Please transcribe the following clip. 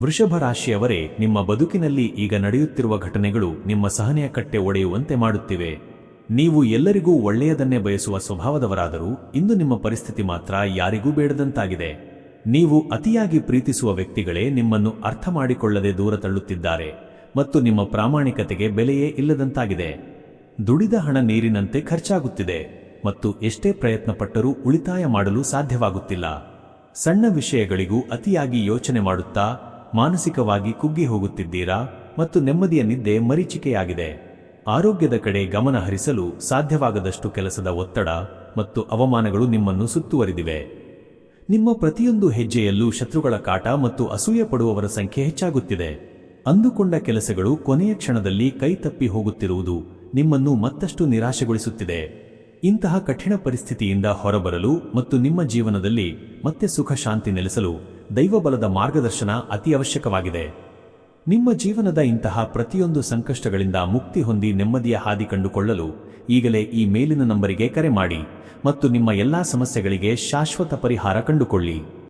ವೃಷಭ ರಾಶಿಯವರೇ, ನಿಮ್ಮ ಬದುಕಿನಲ್ಲಿ ಈಗ ನಡೆಯುತ್ತಿರುವ ಘಟನೆಗಳು ನಿಮ್ಮ ಸಹನೆಯ ಕಟ್ಟೆ ಒಡೆಯುವಂತೆ ಮಾಡುತ್ತಿವೆ. ನೀವು ಎಲ್ಲರಿಗೂ ಒಳ್ಳೆಯದನ್ನೇ ಬಯಸುವ ಸ್ವಭಾವದವರಾದರೂ ಇಂದು ನಿಮ್ಮ ಪರಿಸ್ಥಿತಿ ಮಾತ್ರ ಯಾರಿಗೂ ಬೇಡದಂತಾಗಿದೆ. ನೀವು ಅತಿಯಾಗಿ ಪ್ರೀತಿಸುವ ವ್ಯಕ್ತಿಗಳೇ ನಿಮ್ಮನ್ನು ಅರ್ಥ ಮಾಡಿಕೊಳ್ಳದೆ ದೂರ ತಳ್ಳುತ್ತಿದ್ದಾರೆ ಮತ್ತು ನಿಮ್ಮ ಪ್ರಾಮಾಣಿಕತೆಗೆ ಬೆಲೆಯೇ ಇಲ್ಲದಂತಾಗಿದೆ. ದುಡಿದ ಹಣ ನೀರಿನಂತೆ ಖರ್ಚಾಗುತ್ತಿದೆ ಮತ್ತು ಎಷ್ಟೇ ಪ್ರಯತ್ನಪಟ್ಟರೂ ಉಳಿತಾಯ ಮಾಡಲು ಸಾಧ್ಯವಾಗುತ್ತಿಲ್ಲ. ಸಣ್ಣ ವಿಷಯಗಳಿಗೂ ಅತಿಯಾಗಿ ಯೋಚನೆ ಮಾಡುತ್ತಾ ಮಾನಸಿಕವಾಗಿ ಕುಗ್ಗಿ ಹೋಗುತ್ತಿದ್ದೀರಾ ಮತ್ತು ನೆಮ್ಮದಿಯ ನಿದ್ದೆ ಮರೀಚಿಕೆಯಾಗಿದೆ. ಆರೋಗ್ಯದ ಕಡೆ ಗಮನ ಹರಿಸಲು ಸಾಧ್ಯವಾಗದಷ್ಟು ಕೆಲಸದ ಒತ್ತಡ ಮತ್ತು ಅವಮಾನಗಳು ನಿಮ್ಮನ್ನು ಸುತ್ತುವರಿದಿವೆ. ನಿಮ್ಮ ಪ್ರತಿಯೊಂದು ಹೆಜ್ಜೆಯಲ್ಲೂ ಶತ್ರುಗಳ ಕಾಟ ಮತ್ತು ಅಸೂಯೆ ಪಡುವವರ ಸಂಖ್ಯೆ ಹೆಚ್ಚಾಗುತ್ತಿದೆ. ಅಂದುಕೊಂಡ ಕೆಲಸಗಳು ಕೊನೆಯ ಕ್ಷಣದಲ್ಲಿ ಕೈ ತಪ್ಪಿ ಹೋಗುತ್ತಿರುವುದು ನಿಮ್ಮನ್ನು ಮತ್ತಷ್ಟು ನಿರಾಶೆಗೊಳಿಸುತ್ತಿದೆ. ಇಂತಹ ಕಠಿಣ ಪರಿಸ್ಥಿತಿಯಿಂದ ಹೊರಬರಲು ಮತ್ತು ನಿಮ್ಮ ಜೀವನದಲ್ಲಿ ಮತ್ತೆ ಸುಖ ಶಾಂತಿ ನೆಲೆಸಲು ದೈವಬಲದ ಮಾರ್ಗದರ್ಶನ ಅತಿ ಅವಶ್ಯಕವಾಗಿದೆ. ನಿಮ್ಮ ಜೀವನದ ಇಂತಹ ಪ್ರತಿಯೊಂದು ಸಂಕಷ್ಟಗಳಿಂದ ಮುಕ್ತಿ ಹೊಂದಿ ನೆಮ್ಮದಿಯ ಹಾದಿ ಕಂಡುಕೊಳ್ಳಲು ಈಗಲೇ ಈ ಮೇಲಿನ ನಂಬರಿಗೆ ಕರೆ ಮಾಡಿ ಮತ್ತು ನಿಮ್ಮ ಎಲ್ಲಾ ಸಮಸ್ಯೆಗಳಿಗೆ ಶಾಶ್ವತ ಪರಿಹಾರ ಕಂಡುಕೊಳ್ಳಿ.